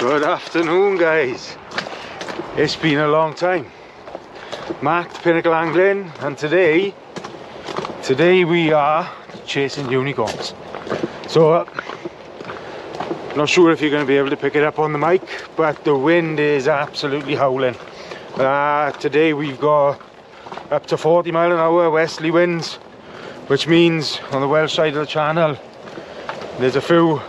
Good afternoon, guys. It's been a long time. Marked Pinnacle Angling, and today we are chasing unicorns. So not sure if you're going to be able to pick it up on the mic, but the wind is absolutely howling. Today we've got up to 40 mile an hour westerly winds, which means on the Welsh side of the channel there's a few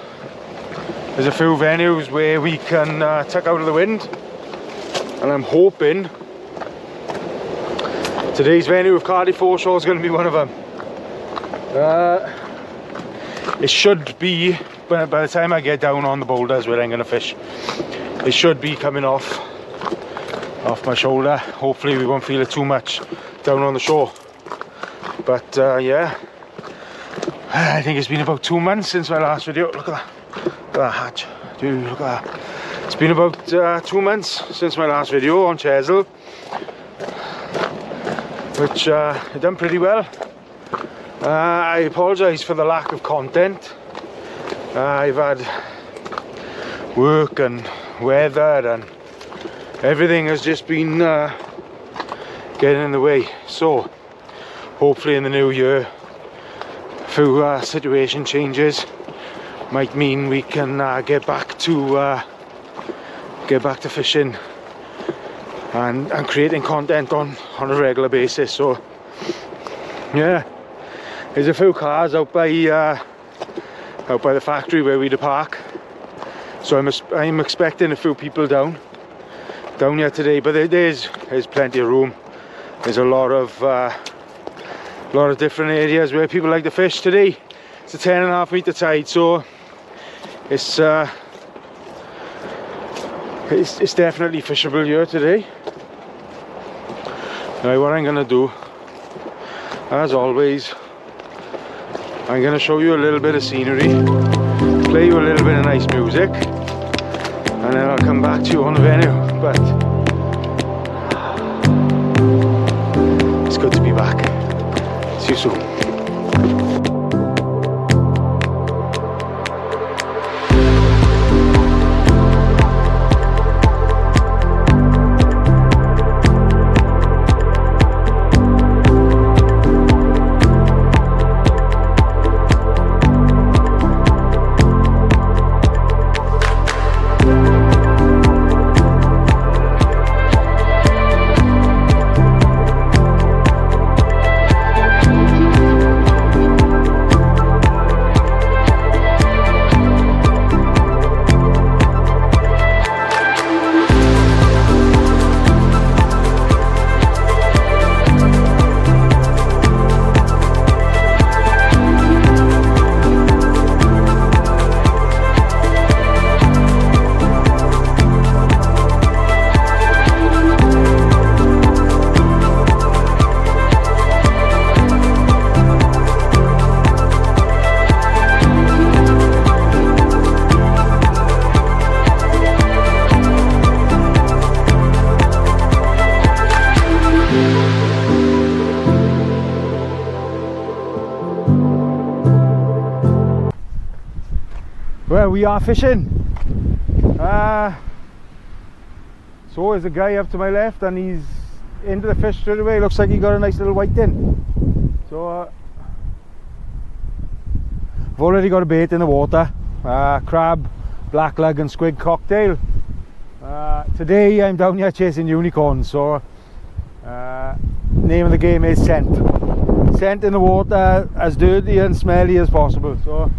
venues where we can tuck out of the wind, and I'm hoping today's venue of Cardiff Foreshore is going to be one of them. It should be, by the time I get down on the boulders where I'm going to fish, it should be coming off my shoulder. Hopefully we won't feel it too much down on the shore. But yeah, I think it's been about 2 months since my last video. Look at that hatch, dude, look at that. It's been about 2 months since my last video on Chesil, which I've done pretty well. I apologise for the lack of content. I've had work and weather and everything has just been getting in the way. So hopefully in the new year, a few situation changes might mean we can get back to fishing and creating content on a regular basis. So yeah, there's a few cars out by the factory where we park, so I'm expecting a few people down here today. But there's plenty of room. There's a lot of different areas where people like to fish today. It's a 10.5 meter tide, so it's definitely fishable here today. Now what I'm gonna do, as always, I'm gonna show you a little bit of scenery, play you a little bit of nice music, and then I'll come back to you on the venue. But it's good to be back. See you soon. Well, we are fishing. So there's a guy up to my left and he's into the fish straight away. Looks like he got a nice little whiting. So I've already got a bait in the water. Crab, blackleg and squid cocktail. Today I'm down here chasing unicorns, so name of the game is scent. Scent in the water, as dirty and smelly as possible. So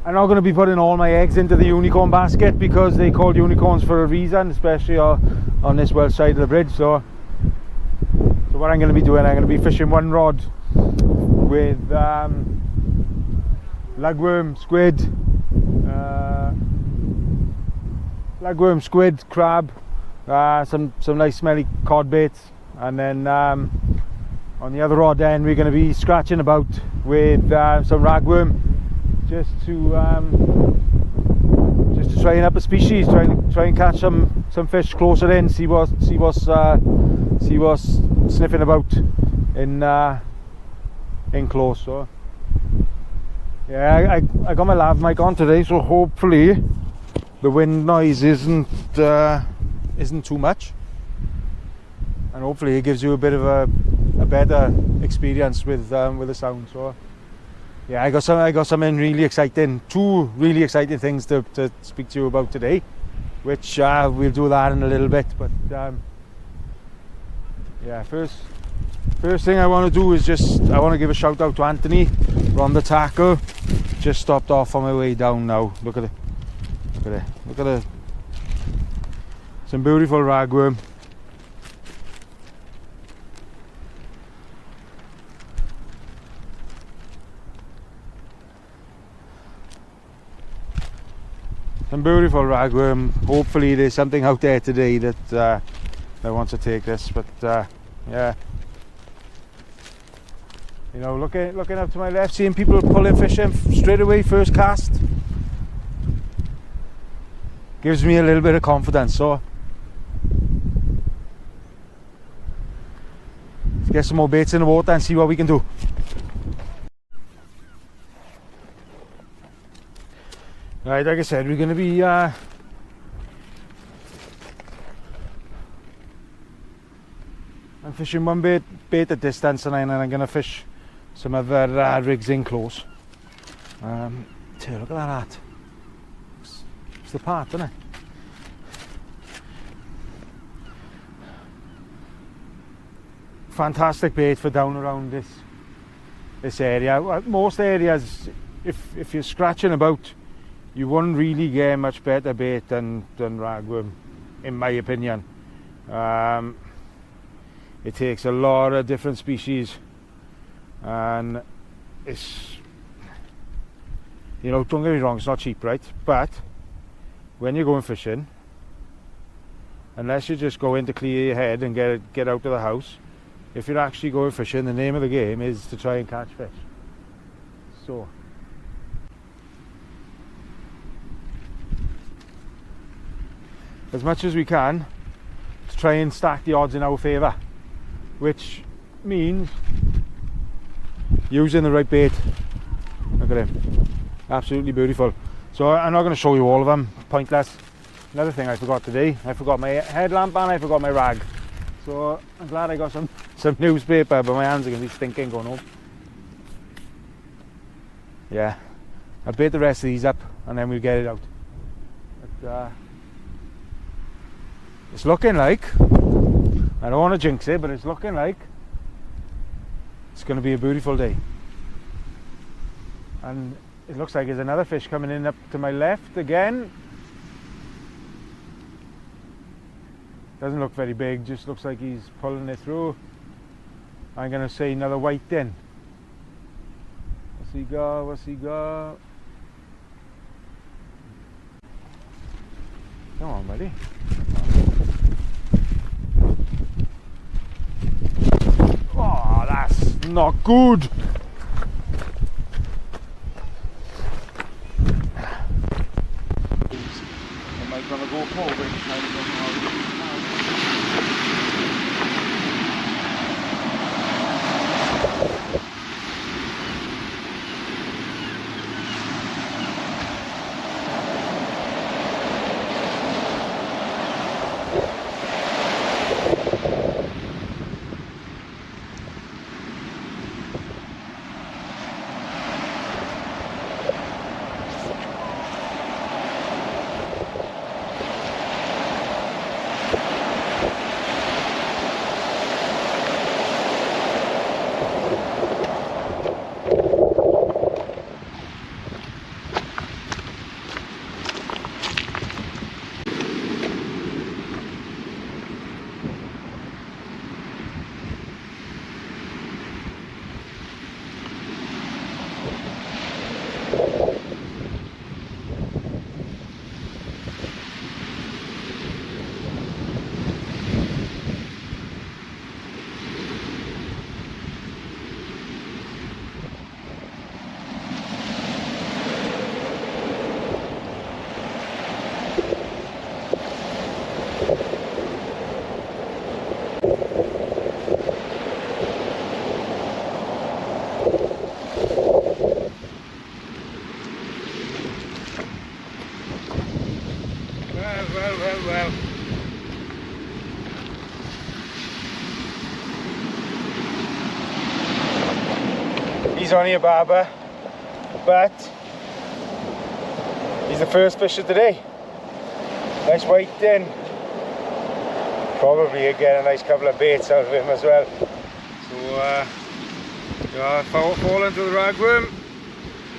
I'm not going to be putting all my eggs into the unicorn basket, because they called unicorns for a reason, especially on this Welsh side of the bridge. So what I'm going to be doing, I'm going to be fishing one rod with lugworm, squid, crab, some nice smelly cod baits, and then on the other rod end we're going to be scratching about with some ragworm, just to try and up a species, try and catch some fish closer in, see what's sniffing about in close. So yeah, I got my lav mic on today, so hopefully the wind noise isn't too much, and hopefully it gives you a bit of a better experience with the sound. So yeah, I got something really exciting, two really exciting things to speak to you about today, which we'll do that in a little bit. But yeah, first thing I want to do is I want to give a shout out to Anthony on the tackle. Just stopped off on my way down now. Look at it. Look at it. Some beautiful ragworm. Some beautiful ragworm. Hopefully there's something out there today that wants to take this. But yeah, you know, looking up to my left, seeing people pulling fish in straight away, first cast, gives me a little bit of confidence. So let's get some more baits in the water and see what we can do. Right, like I said, we're going to be I'm fishing one bait at distance, and then I'm going to fish some other rigs in close. Look at that. It's the part, isn't it? Fantastic bait for down around this area. Most areas, if you're scratching about, you won't really get much better bait than ragworm, in my opinion. It takes a lot of different species, and it's, you know, don't get me wrong, it's not cheap, right? But when you're going fishing, unless you just go in to clear your head and get out of the house, if you're actually going fishing, the name of the game is to try and catch fish. So as much as we can to try and stack the odds in our favour, which means using the right bait. Look at him, absolutely beautiful. So I'm not going to show you all of them, pointless. Another thing I forgot today, I forgot my headlamp and I forgot my rag. So I'm glad I got some newspaper, but my hands are going to be stinking going home. Yeah, I'll bait the rest of these up and then we'll get it out. But, it's looking like, I don't want to jinx it, but it's looking like it's going to be a beautiful day. And it looks like there's another fish coming in up to my left again. Doesn't look very big, just looks like he's pulling it through. I'm going to say another white then. What's he got? Come on, buddy. Oh, that's not good. Am I gonna go forward? Well. He's only a barber, but he's the first fish of the day. Nice white tin. Probably get a nice couple of baits out of him as well. So yeah, fall into the ragworm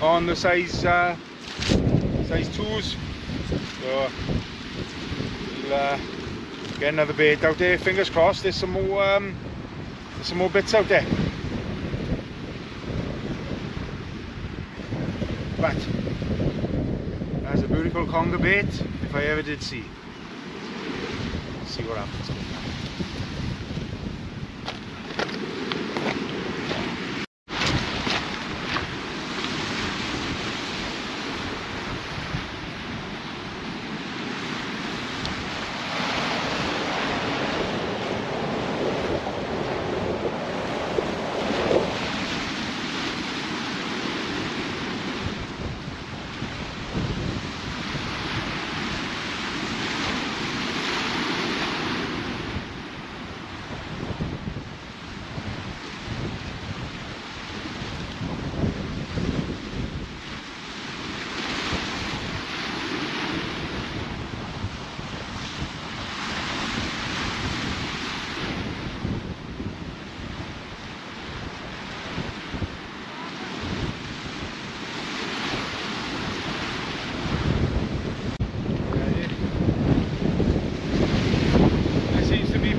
on the size 2s. So we'll get another bait out there. Fingers crossed. There's some more bits out there. But that's a beautiful conger bait if I ever did see. Let's see what happens.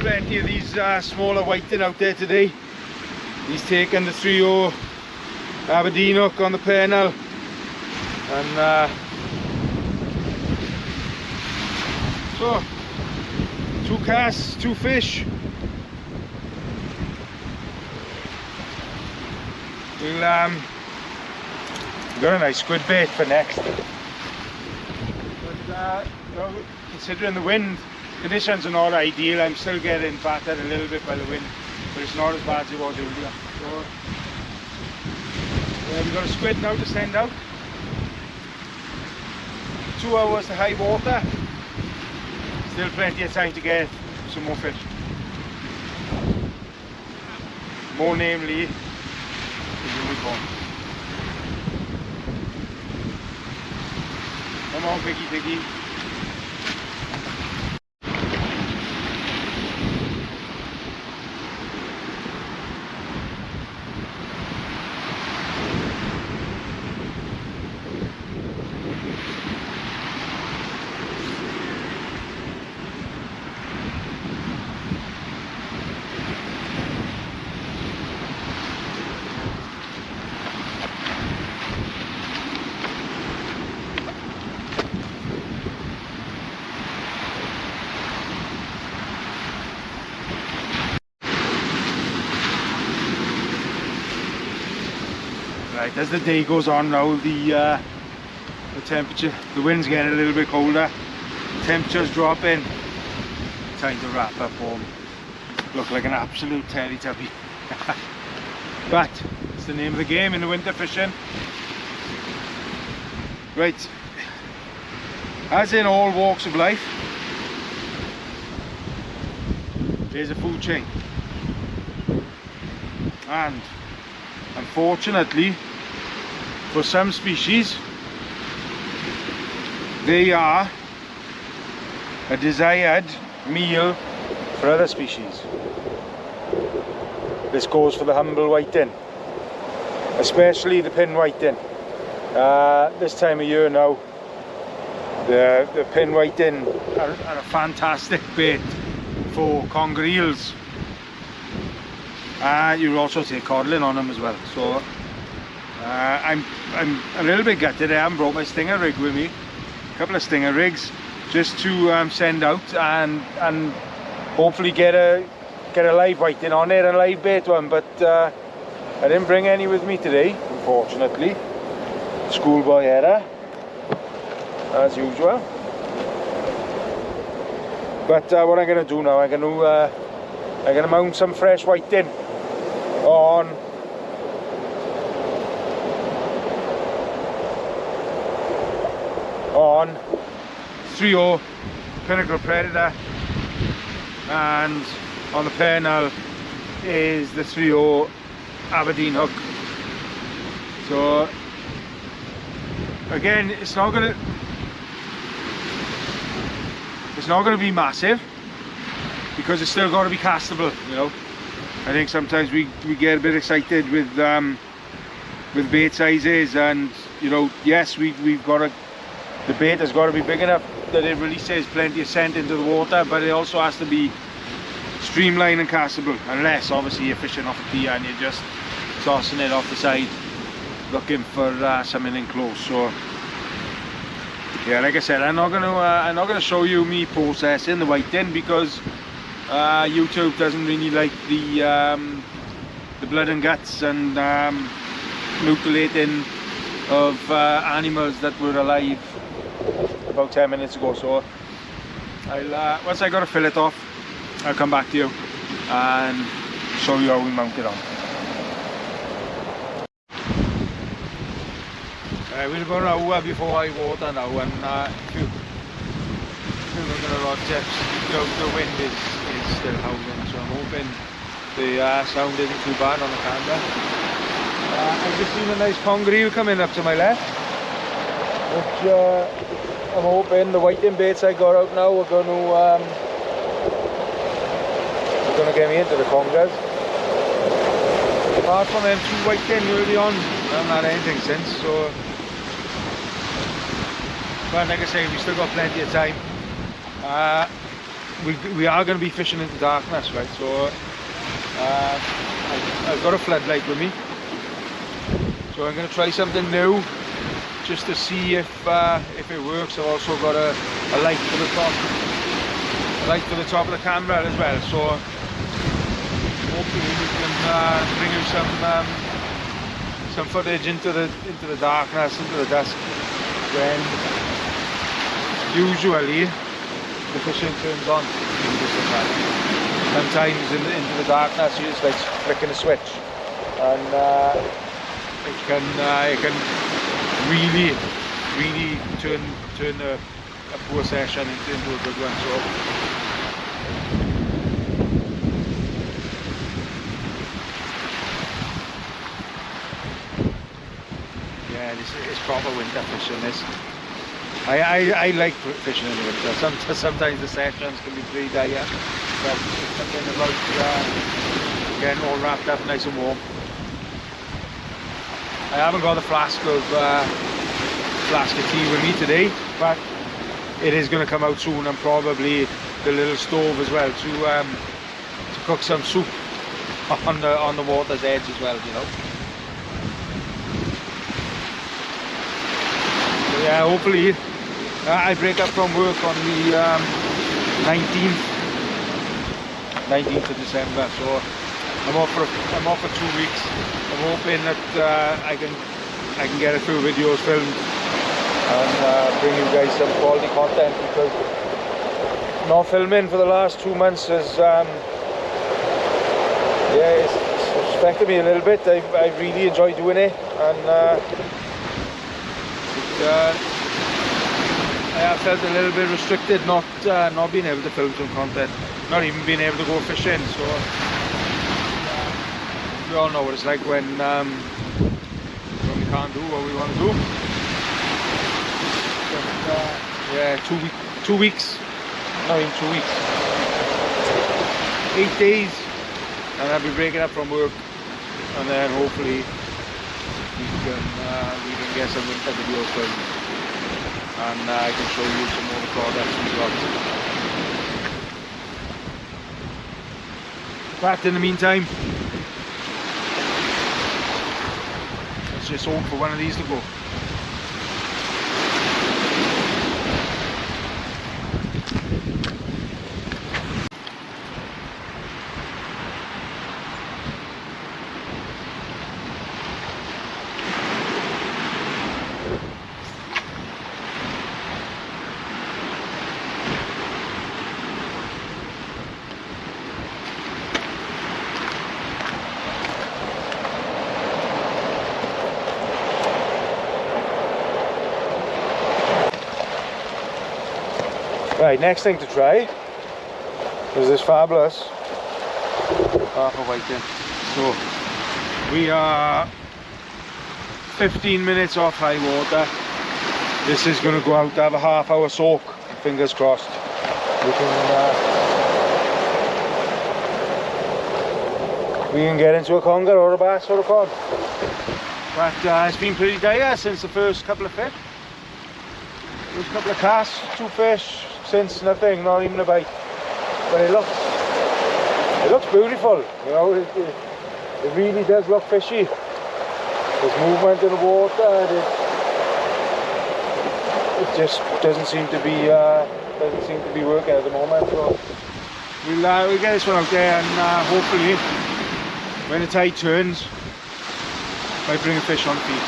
Plenty of these smaller whiting out there today. He's taken the 3-0 Aberdeen hook on the pennel, and so 2 casts, 2 fish. We'll got a nice squid bait for next. But you know, considering the wind conditions are not ideal, I'm still getting battered a little bit by the wind, but it's not as bad as it was earlier. So yeah, we've got a squid now to send out. 2 hours to high water. Still plenty of time to get some more fish. More namely, the unicorn. Come on, Piggy. Right, as the day goes on now, the temperature, the wind's getting a little bit colder, temperature's dropping. Time to wrap up home. Look like an absolute Teletubby. But it's the name of the game in the winter fishing. Right, as in all walks of life, there's a food chain, and unfortunately for some species they are a desired meal for other species. This goes for the humble whiting, especially the pin whiting. This time of year now, the pin whiting are a fantastic bait for conger eels. You'll also take codling on them as well. So I'm a little bit gutted. I haven't brought my stinger rig with me. A couple of stinger rigs just to send out and hopefully get a live whiting on it, a live bait one. But I didn't bring any with me today, unfortunately. Schoolboy error, as usual. But what I'm going to do now, I'm going to mount some fresh whiting on on 3-0 Pinnacle Predator, and on the pennel is the 3/0 Aberdeen hook. So again, it's not gonna be massive because it's still got to be castable, you know. I think sometimes we get a bit excited with bait sizes, and you know, yes, we've got the bait has got to be big enough that it releases plenty of scent into the water, but it also has to be streamlined and castable, unless obviously you're fishing off a pier and you're just tossing it off the side looking for something in close. So yeah, like I said, I'm not gonna show you me processing the whiting because YouTube doesn't really like the blood and guts and mutilating of animals that were alive about 10 minutes ago. So I'll once I got to fill it off, I'll come back to you and show you how we mount it on. We're about an hour before I water now, and if you look at the rod tips, the wind is still howling, so I'm hoping the sound isn't too bad on the camera. I've just seen a nice congreve coming up to my left, which I'm hoping the whiting baits I got out now are going to get me into the congers. Apart from them two whiting early on, I haven't had anything since. So, but like I say, we still got plenty of time. We are going to be fishing into darkness, right? So I've got a floodlight with me, so I'm going to try something new just to see if it works. I've also got a light for the top of the camera as well, so hopefully we can bring you some footage into the darkness, into the dusk, when usually the fishing turns on. Sometimes into the darkness you just like flicking a switch, and it can really turn a poor session into a good one. So yeah, this is proper winter fishing. I like fishing in the winter. Sometimes the sessions can be pretty dire, but it's something about getting all wrapped up nice and warm. I haven't got the flask of tea with me today, but it is going to come out soon, and probably the little stove as well to cook some soup on the water's edge as well, you know. So yeah, hopefully I break up from work on the 19th of December, so I'm off for 2 weeks. I'm hoping that I can get a few videos filmed and bring you guys some quality content, because not filming for the last 2 months has it's affected me a little bit. I really enjoy doing it, and I have felt a little bit restricted not being able to film some content, not even being able to go fishing. So we all know what it's like when we can't do what we want to do. But, yeah, 2 weeks, not even 2 weeks, 8 days, and I'll be breaking up from work, and then hopefully we can get some winter videos filmed, and I can show you some more of the products we got. But in the meantime, let's just hope for one of these to go. Right, next thing to try is this fabulous half a whiting. So we are 15 minutes off high water. This is going to go out to have a half-hour soak. Fingers crossed. We can get into a conger or a bass or a cod. But it's been pretty dire since the first couple of fish. First couple of casts, 2 fish, since nothing, not even a bite. But it looks beautiful, you know, it really does look fishy. There's movement in the water, it just doesn't seem to be working at the moment. So we'll get this one out there, and hopefully when the tide turns, might bring a fish on feed.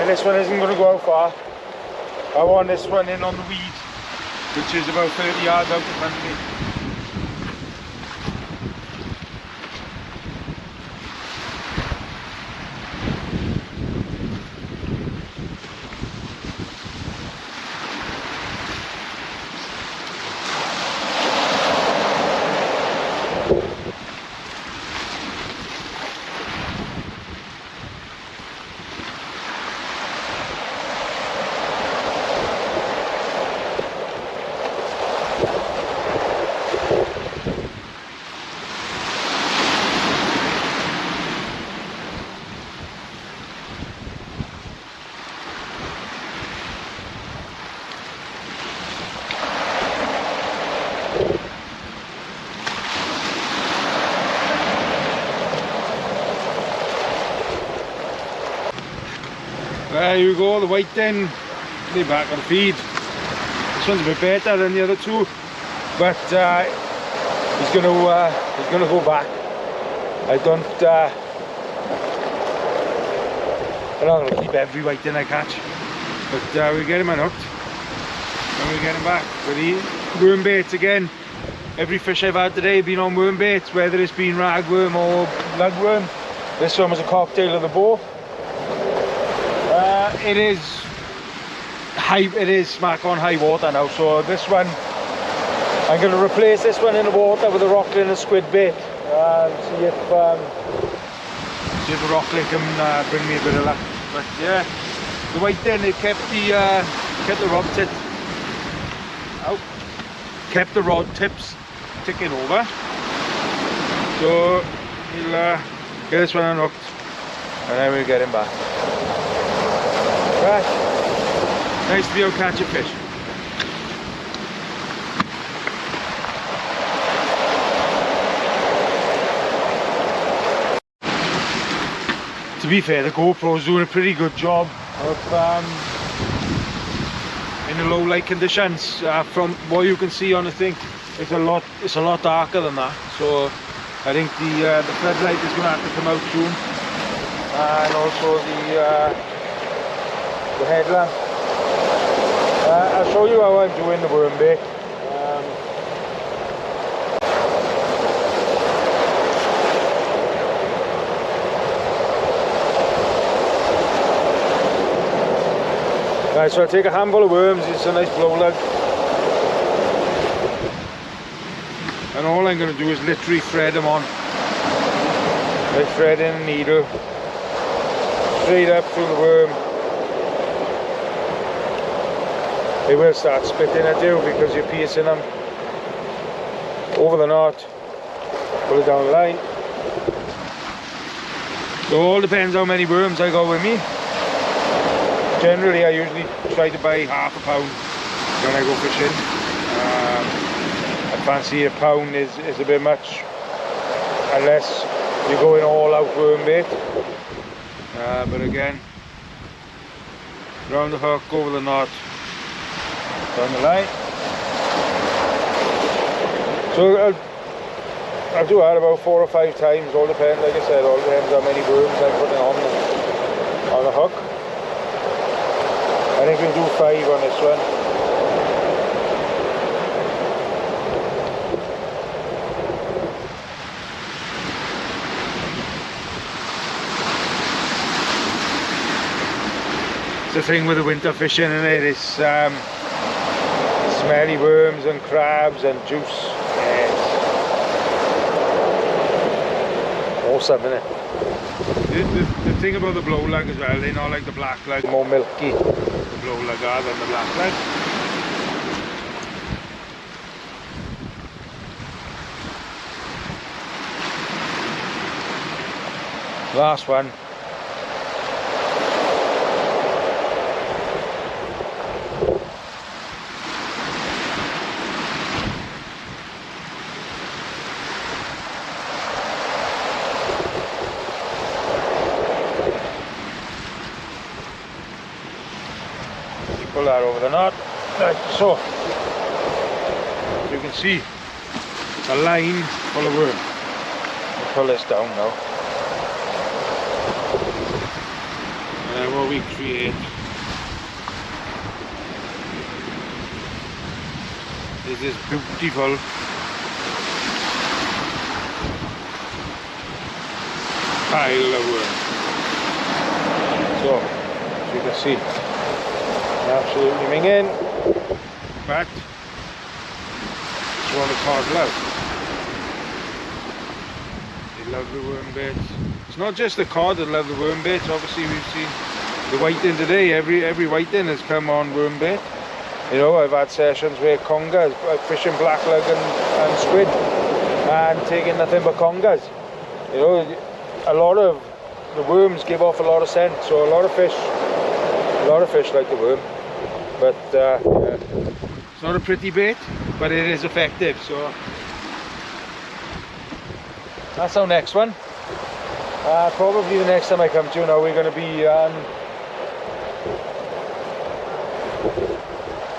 This one isn't going to go out far. I want this one in on the weed, which is about 30 yards out in front of me. There you go, the whiting, they're back on feed. This one's a bit better than the other two, but he's gonna go back. I'm not gonna keep every whiting I catch, but we get him unhooked and we get him back. But he worm baits again. Every fish I've had today have been on worm baits, whether it's been ragworm or lugworm. This one was a cocktail of the both. It is smack on high water now, so this one I'm going to replace this one in the water with a rocklet and a squid bait and see if the rocklet can bring me a bit of luck. But yeah, the whiting, it kept the rod tips ticking over, so we'll get this one unhooked and then we'll get him back. Right, nice to be able to catch a fish. To be fair, the GoPro's doing a pretty good job of in the low light conditions. From what you can see on the thing, it's a lot darker than that. So I think the floodlight is going to have to come out soon, and also the headlamp. I'll show you how I'm doing the worm bait. Right, so I'll take a handful of worms. It's a nice blow lug. And all I'm going to do is literally thread them on. Like threading a needle. Straight up through the worm. They will start splitting, I do, because you're piercing them. Over the knot. Pull it down the line. So it all depends how many worms I got with me. Generally I usually try to buy half a pound when I go fishing. I fancy a pound is a bit much, unless you're going all out worm bait. But again, round the hook, over the knot, down the line. So I'll do that about 4 or 5 times, all depends, like I said, all depends how many worms I'm putting on the hook. I think we'll do 5 on this one. It's the thing with the winter fishing, isn't it? It's smelly worms and crabs and juice. Yes. Awesome, isn't it? The thing about the blow lug as well, they're not like the black lug, more milky, the blow lug are than the black lug. Last one. Pull that over the knot, like so. You can see a line full of worm. I'll pull this down now. And then what we create is this beautiful pile of worm. So, as you can see, absolutely minging, but it's what the cod love. They love the worm baits. It's not just the cod that love the worm baits. Obviously, we've seen the whiting today. Every whiting has come on worm bait. You know, I've had sessions where congas, fishing black lug and squid, and taking nothing but congas. You know, a lot of the worms give off a lot of scent, so a lot of fish like the worm. But it's not a pretty bait, but it is effective. So that's our next one. Probably the next time I come to, now we're going to be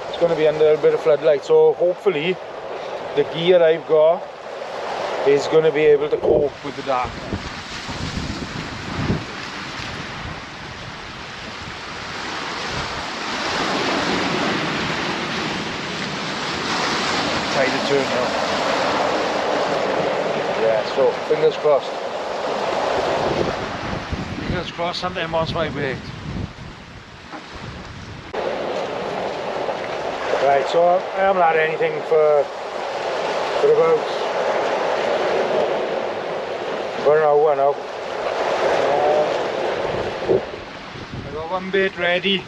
it's going to be under a bit of floodlight. So hopefully the gear I've got is going to be able to cope with the dark. To turn now. Yeah, so fingers crossed. Fingers crossed something wants my bait. Right, so I haven't had anything for about an hour now. I got one bait ready,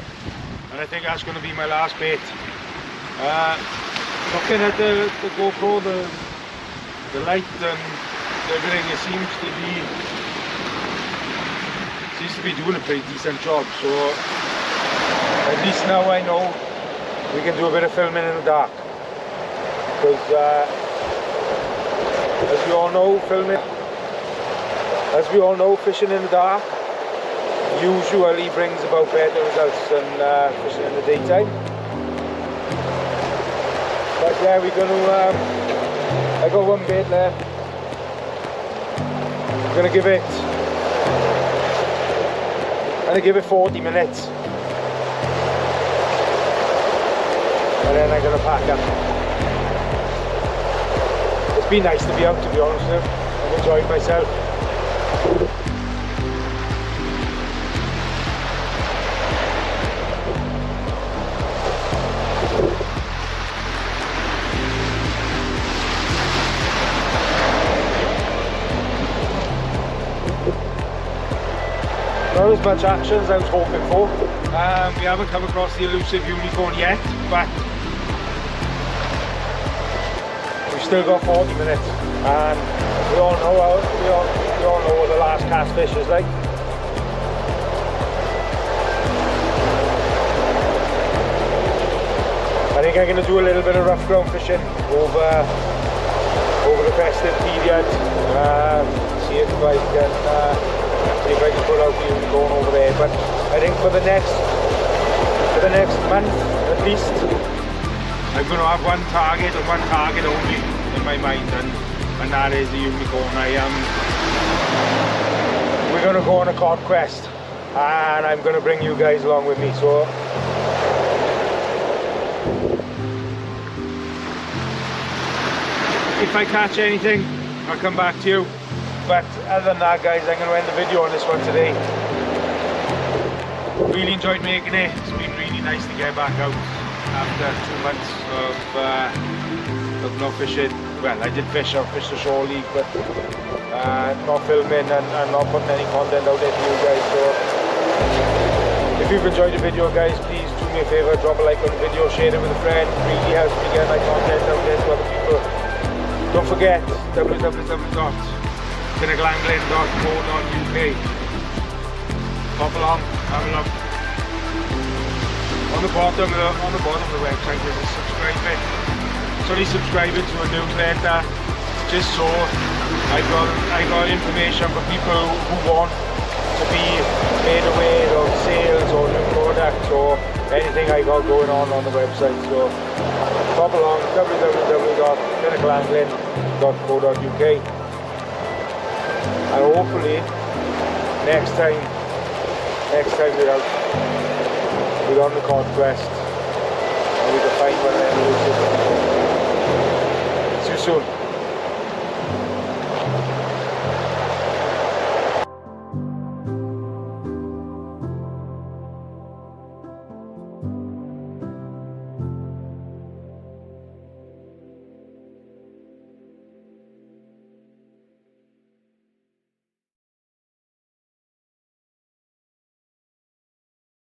and I think that's going to be my last bait. Looking at the GoPro, the light and everything, it seems to be doing a pretty decent job. So at least now I know we can do a bit of filming in the dark. Because as we all know, fishing in the dark usually brings about better results than fishing in the daytime. But yeah, we're going to, I got one bait left. I'm going to give it 40 minutes. And then I'm going to pack up. It's been nice to be out, to be honest with you. I've enjoyed myself. Not as much action as I was hoping for. We haven't come across the elusive unicorn yet, but we've still got 40 minutes, and we all know what the last catfish is like. I think I'm going to do a little bit of rough ground fishing over the festive period. See if I can put out the unicorn over there. But I think for the next month at least, I'm going to have one target and one target only in my mind, and that is the unicorn. We're going to go on a cod quest, and I'm going to bring you guys along with me. So if I catch anything, I'll come back to you. But other than that, guys, I'm going to end the video on this one today. Really enjoyed making it. It's been really nice to get back out after 2 months of not fishing. Well, I did fish, I fished the shore league, but not filming and not putting any content out there for you guys. So if you've enjoyed the video, guys, please do me a favour, drop a like on the video, share it with a friend. It really helps me get my content out there to other people. Don't forget www.pinnacleangling.co.uk. Pop along, have a look. On the bottom of the website there's a subscribe button. It's only subscribing to a newsletter, just so I got information for people who want to be made aware of sales or new products or anything I got going on the website. So pop along, www.pinnacleangling.co.uk, and hopefully next time we're out, we're on the cod quest and we can find one of them. See you soon.